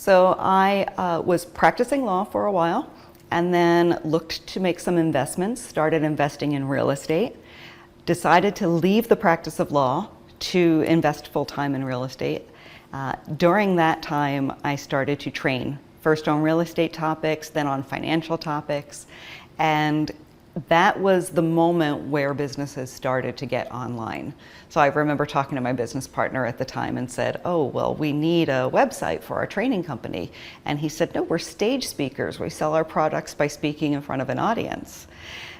So I was practicing law for a while and then looked to make some investments, started investing in real estate, decided to leave the practice of law to invest full-time in real estate. During that time, I started to train, first on real estate topics, then on financial topics, and that was the moment where businesses started to get online. So I remember talking to my business partner at the time and said, oh, well, we need a website for our training company. And he said, no, we're stage speakers. We sell our products by speaking in front of an audience.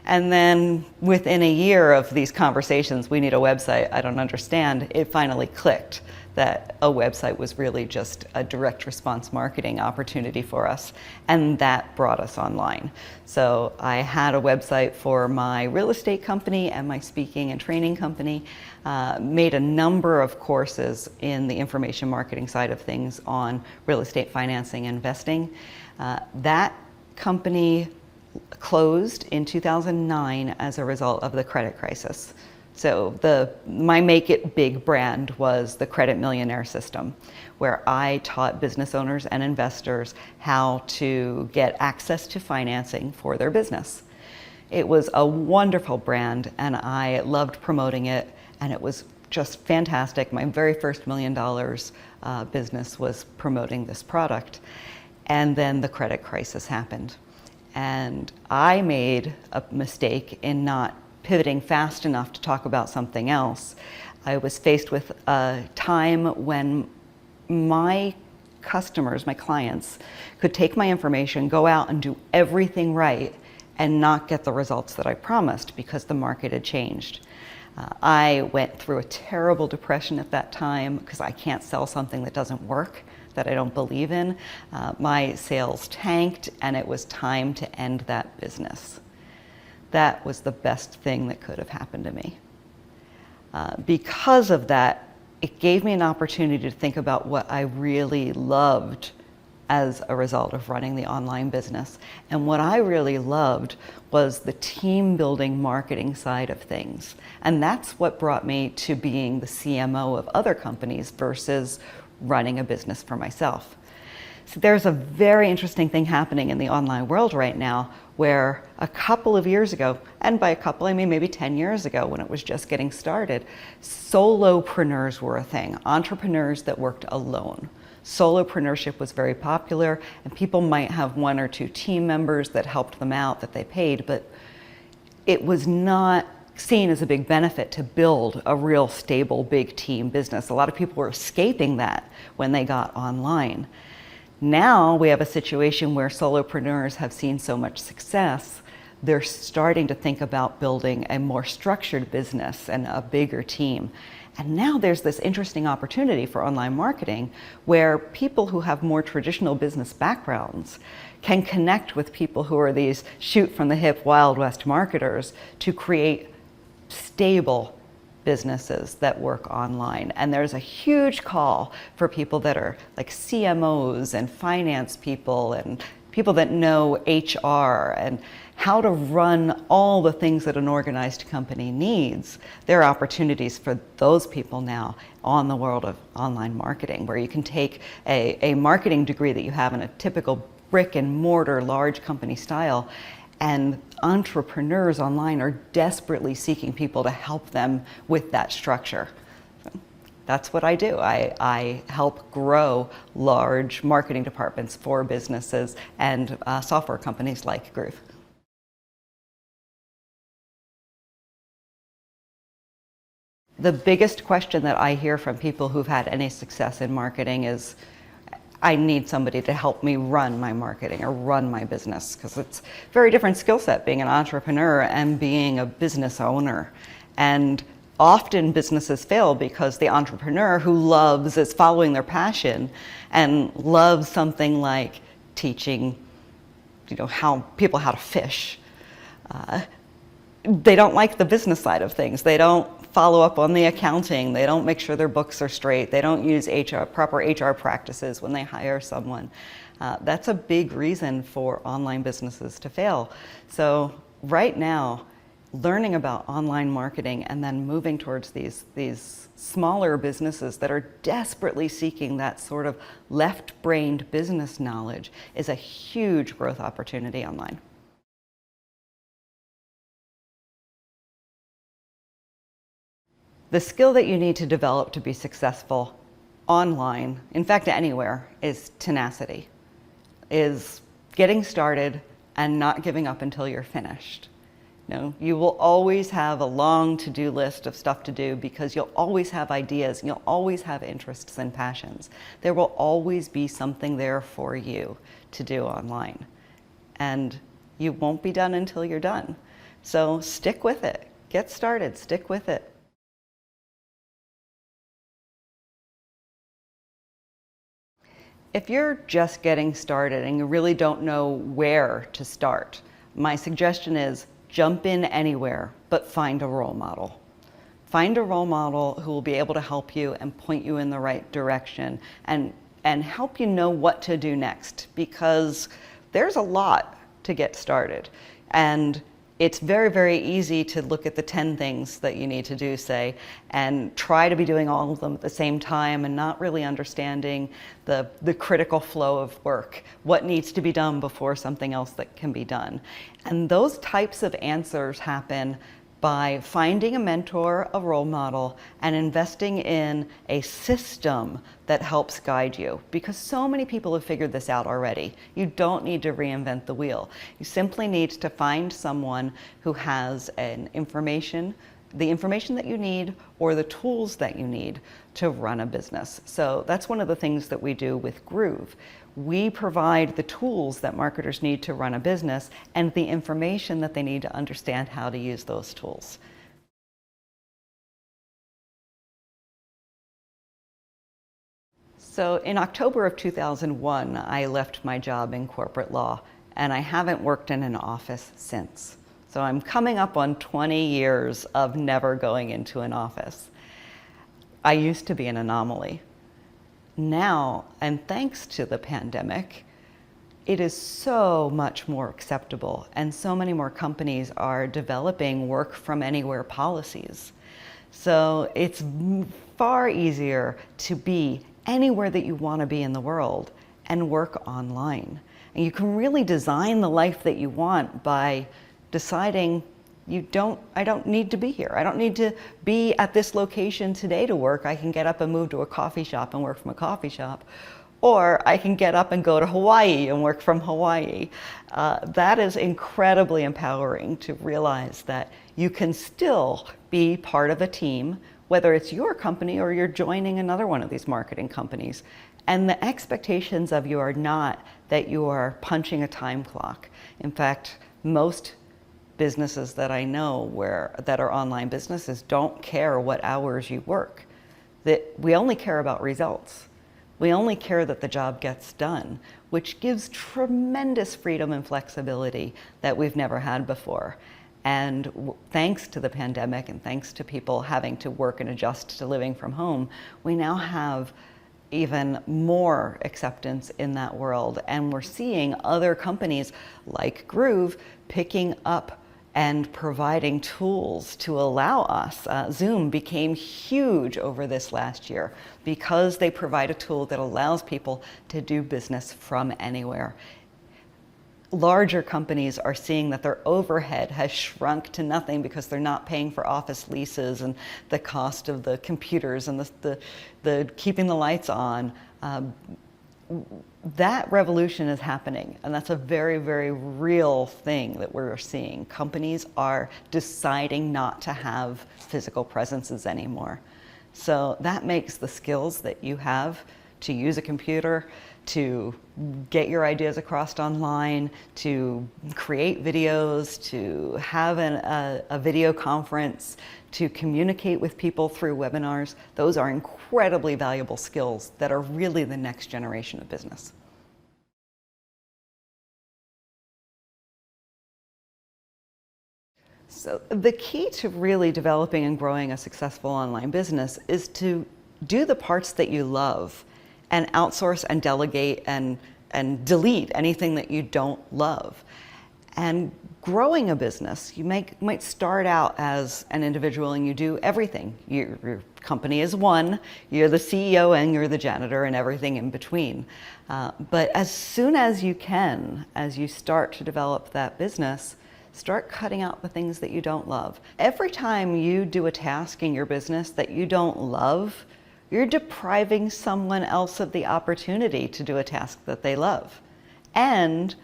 And then within a year of these conversations, we need a website, I don't understand, it finally clicked that a website was really just a direct response marketing opportunity for us. And that brought us online. So I had a website for my real estate company and my speaking and training company, made a number of courses in the information marketing side of things on real estate financing and investing. That company closed in 2009 as a result of the credit crisis. So my Make It Big brand was the Credit Millionaire system, where I taught business owners and investors how to get access to financing for their business. It was a wonderful brand and I loved promoting it, and it was just fantastic. My very first $1 million business was promoting this product. And then the credit crisis happened. And I made a mistake in not pivoting fast enough to talk about something else. I was faced with a time when my customers, my clients, could take my information, go out and do everything right and not get the results that I promised because the market had changed. I went through a terrible depression at that time because I can't sell something that doesn't work, that I don't believe in. My sales tanked and it was time to end that business. That was the best thing that could have happened to me. Because of that, it gave me an opportunity to think about what I really loved as a result of running the online business. And what I really loved was the team building marketing side of things. And that's what brought me to being the CMO of other companies versus running a business for myself. So there's a very interesting thing happening in the online world right now where a couple of years ago, and by a couple I mean maybe 10 years ago when it was just getting started, solopreneurs were a thing, entrepreneurs that worked alone. Solopreneurship was very popular and people might have one or two team members that helped them out that they paid, but it was not seen as a big benefit to build a real stable big team business. A lot of people were escaping that when they got online. Now we have a situation where solopreneurs have seen so much success, they're starting to think about building a more structured business and a bigger team. And now there's this interesting opportunity for online marketing where people who have more traditional business backgrounds can connect with people who are these shoot from the hip Wild West marketers to create stable businesses that work online. And there's a huge call for people that are like CMOs and finance people and people that know HR and how to run all the things that an organized company needs. There are opportunities for those people now on the world of online marketing, where you can take a marketing degree that you have in a typical brick and mortar large company style, and entrepreneurs online are desperately seeking people to help them with that structure. So that's what I do. I help grow large marketing departments for businesses and software companies like Groove. The biggest question that I hear from people who've had any success in marketing is, I need somebody to help me run my marketing or run my business, because it's a very different skill set being an entrepreneur and being a business owner. And often businesses fail because the entrepreneur who is following their passion and loves something like teaching, people how to fish. They don't like the business side of things. They don't follow up on the accounting. They don't make sure their books are straight. They don't use proper HR practices when they hire someone. That's a big reason for online businesses to fail. So right now, learning about online marketing and then moving towards these smaller businesses that are desperately seeking that sort of left-brained business knowledge is a huge growth opportunity online. The skill that you need to develop to be successful online, in fact anywhere, is tenacity, is getting started and not giving up until you're finished. You will always have a long to-do list of stuff to do because you'll always have ideas, and you'll always have interests and passions. There will always be something there for you to do online. And you won't be done until you're done. So stick with it. Get started, stick with it. If you're just getting started and you really don't know where to start, my suggestion is jump in anywhere, but find a role model. Find a role model who will be able to help you and point you in the right direction and help you know what to do next, because there's a lot to get started. And it's very, very easy to look at the 10 things that you need to do, say, and try to be doing all of them at the same time and not really understanding the critical flow of work, what needs to be done before something else that can be done. And those types of answers happen by finding a mentor, a role model, and investing in a system that helps guide you. Because so many people have figured this out already. You don't need to reinvent the wheel. You simply need to find someone who has the information that you need or the tools that you need to run a business. So that's one of the things that we do with Groove. We provide the tools that marketers need to run a business and the information that they need to understand how to use those tools. So in October of 2001, I left my job in corporate law, and I haven't worked in an office since. So I'm coming up on 20 years of never going into an office. I used to be an anomaly. Now, and thanks to the pandemic, it is so much more acceptable, and so many more companies are developing work from anywhere policies. So it's far easier to be anywhere that you want to be in the world and work online. And you can really design the life that you want by deciding I don't need to be here. I don't need to be at this location today to work. I can get up and move to a coffee shop and work from a coffee shop. Or I can get up and go to Hawaii and work from Hawaii. That is incredibly empowering to realize that you can still be part of a team, whether it's your company or you're joining another one of these marketing companies. And the expectations of you are not that you are punching a time clock. In fact, most businesses that I know that are online businesses don't care what hours you work. That we only care about results. We only care that the job gets done, which gives tremendous freedom and flexibility that we've never had before. And thanks to the pandemic and thanks to people having to work and adjust to living from home, we now have even more acceptance in that world. And we're seeing other companies like Groove picking up and providing tools to allow us. Zoom became huge over this last year because they provide a tool that allows people to do business from anywhere. Larger companies are seeing that their overhead has shrunk to nothing because they're not paying for office leases and the cost of the computers and the keeping the lights on. That revolution is happening, and that's a very, very real thing that we're seeing. Companies are deciding not to have physical presences anymore. So that makes the skills that you have to use a computer, to get your ideas across online, to create videos, to have a video conference, to communicate with people through webinars. Those are incredibly valuable skills that are really the next generation of business. So the key to really developing and growing a successful online business is to do the parts that you love and outsource and delegate and delete anything that you don't love. And growing a business, you might start out as an individual and you do everything. Your company is one, you're the CEO and you're the janitor and everything in between. But as soon as you can, as you start to develop that business, start cutting out the things that you don't love. Every time you do a task in your business that you don't love, you're depriving someone else of the opportunity to do a task that they love. And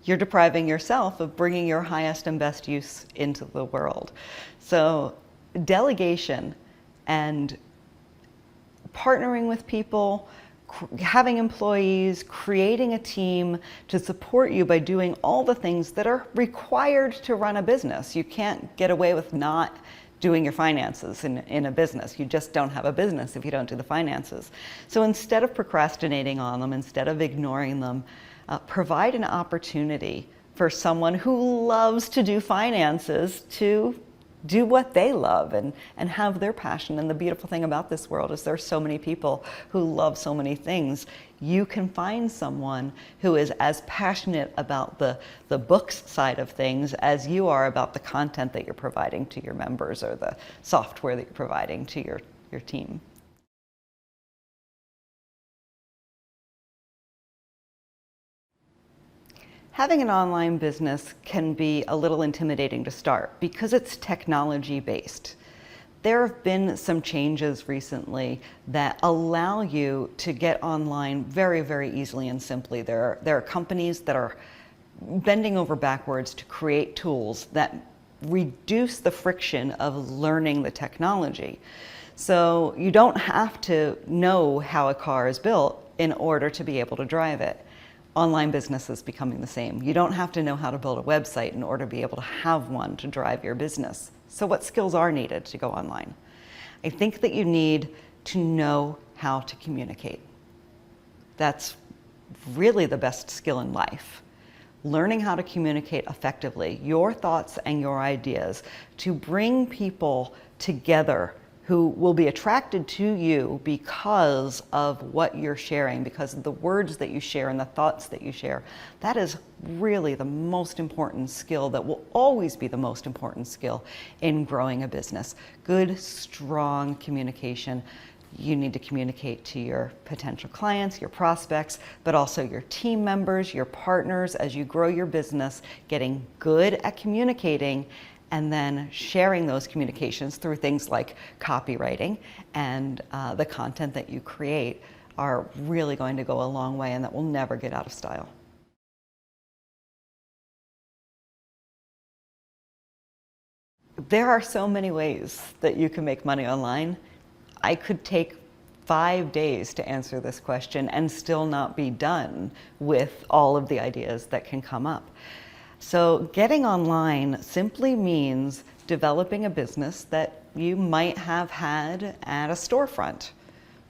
you're depriving yourself of bringing your highest and best use into the world. So delegation and partnering with people, having employees, creating a team to support you by doing all the things that are required to run a business. You can't get away with not doing your finances in a business. You just don't have a business if you don't do the finances. So instead of procrastinating on them, instead of ignoring them, provide an opportunity for someone who loves to do finances to do what they love and have their passion. And the beautiful thing about this world is there's so many people who love so many things. You can find someone who is as passionate about the books side of things as you are about the content that you're providing to your members or the software that you're providing to your team. Having an online business can be a little intimidating to start because it's technology-based. There have been some changes recently that allow you to get online very, very easily and simply. There are companies that are bending over backwards to create tools that reduce the friction of learning the technology. So you don't have to know how a car is built in order to be able to drive it. Online business is becoming the same. You don't have to know how to build a website in order to be able to have one to drive your business. So what skills are needed to go online? I think that you need to know how to communicate. That's really the best skill in life. Learning how to communicate effectively, your thoughts and your ideas, to bring people together who will be attracted to you because of what you're sharing, because of the words that you share and the thoughts that you share. That is really the most important skill that will always be the most important skill in growing a business. Good, strong communication. You need to communicate to your potential clients, your prospects, but also your team members, your partners as you grow your business, getting good at communicating and then sharing those communications through things like copywriting and the content that you create are really going to go a long way, and that will never get out of style. There are so many ways that you can make money online. I could take 5 days to answer this question and still not be done with all of the ideas that can come up. So getting online simply means developing a business that you might have had at a storefront,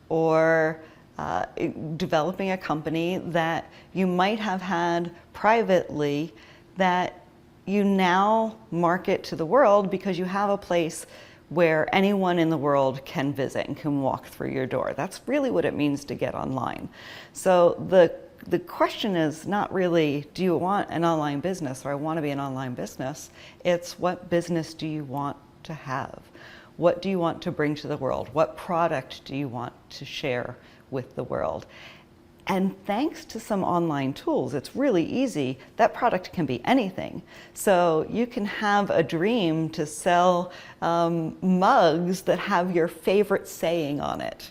or developing a company that you might have had privately that you now market to the world because you have a place where anyone in the world can visit and can walk through your door. That's really what it means to get online. So the question is not really, do you want an online business, or I want to be an online business? It's, what business do you want to have? What do you want to bring to the world? What product do you want to share with the world? And thanks to some online tools, it's really easy. That product can be anything. So you can have a dream to sell mugs that have your favorite saying on it.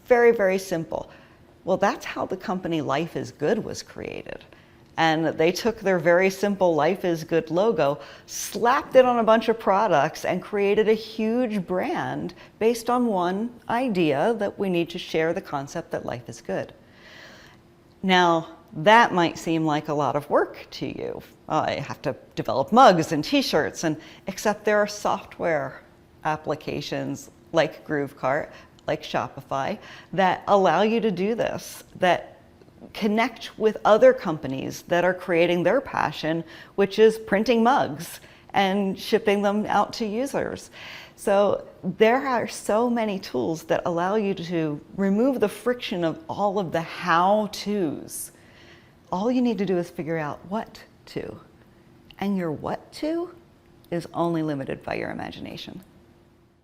Very, very simple. Well, that's how the company Life is Good was created. And they took their very simple Life is Good logo, slapped it on a bunch of products, and created a huge brand based on one idea, that we need to share the concept that life is good. Now, that might seem like a lot of work to you. I have to develop mugs and t-shirts, except there are software applications like GrooveCart, like Shopify, that allow you to do this, that connect with other companies that are creating their passion, which is printing mugs and shipping them out to users. So there are so many tools that allow you to remove the friction of all of the how-tos. All you need to do is figure out what to. and your what to is only limited by your imagination.